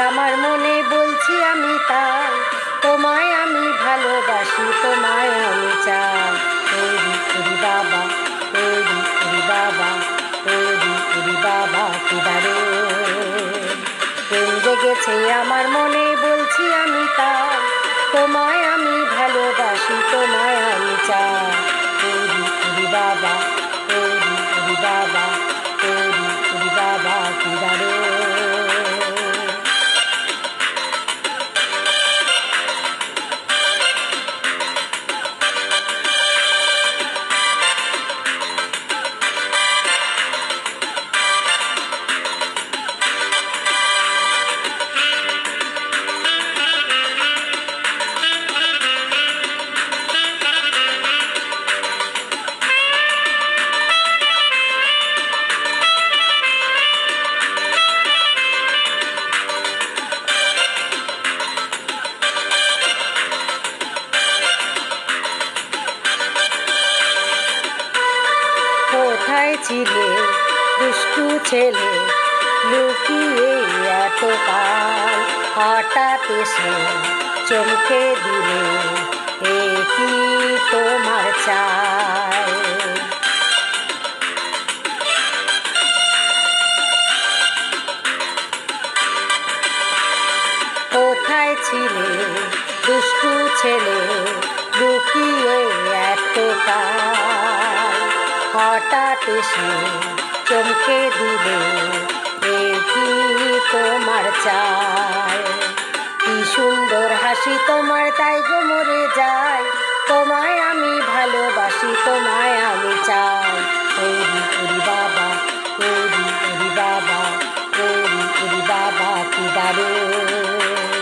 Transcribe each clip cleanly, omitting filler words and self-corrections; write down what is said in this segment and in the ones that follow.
আমার মনে বলছি আমি তাই, তোমায় আমি ভালোবাসি, তোমায় আমি চাই। ওরি ওরি বাবা, ওরি ওরি বাবা, ওরি ওরি বাবা কি দারুণ। প্রেম জেগেছে আমার মনে বলছি আমি তাই, তোমায় আমি ভালোবাসি, তোমায় আমি চাই। ওরি ওরি বাবা, ওরি ওরি বাবা, ওরি ওরি বাবা কি দারুণ। কোথায় ছিলে দুষ্টু ছেলে, লুকিয়ে এতকাল, হঠাৎ এসে চমকে দিলে, এ কি তোমার চাই। কোথায় ছিলে দুষ্টু ছেলে, লুকিয়ে এতকাল, হঠাৎ এসে চমকে দিলে, এ কি তোমার চাই। কি সুন্দর হাসি তোমার, তাই গো মরে যায়, তোমায় আমি ভালোবাসি, তোমায় আমি চাই। ওরি ওরি বাবা, ওরি ওরি বাবা, ওরি ওরি বাবা কি দারুণ।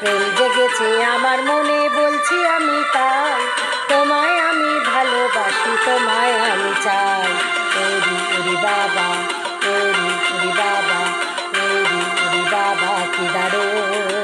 প্রেম জেগেছে আমার মনে বলছি আমি তাই, তোমায় আমি ভালোবাসি, তোমায় আমি চাই। ওরি ওরি বাবা, ওরি ওরি বাবা, ওরি ওরি বাবা কি দারুণ।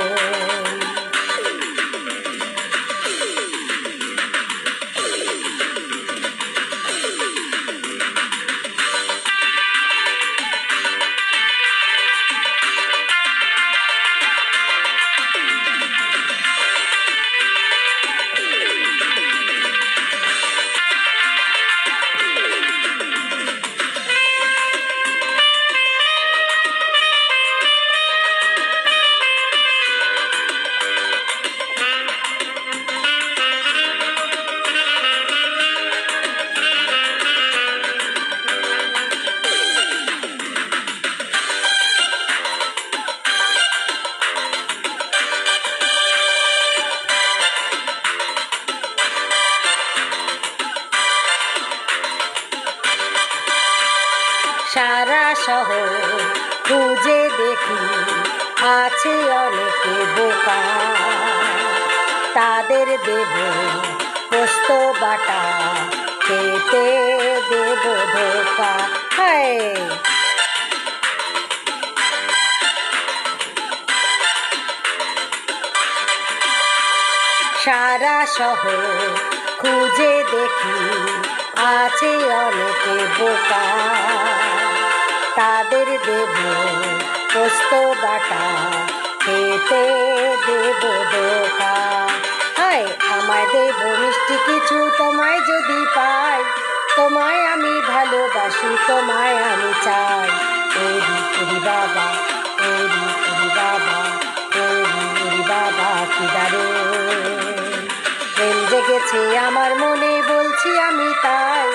সারা শহর খুঁজে দেখি, আছে অনেকে বোকা, তাদের দেব পোস্ত বাটা, খেতে দেব ধোকা। হায় সারা শহর খুঁজে দেখি, আছে অনেকে বোকা, তাদের দেব পোস্ত বাটা, খেতে দেব ধোকা। হায় আমায় দেব মিষ্টি কিছু, তোমায় যদি পাই, তোমায় আমি ভালোবাসি, তোমায় আমি চাই। ওরি ওরি বাবা, ওরি ওরি বাবা, ওরি ওরি বাবা কি দারুণ। প্রেম জেগেছে আমার মনে বলছি আমি তাই,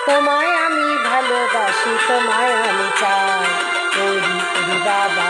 তোমায় আমি ভালোবাসি, তোমায় আমি চাই। ওরি ওরি বাবা।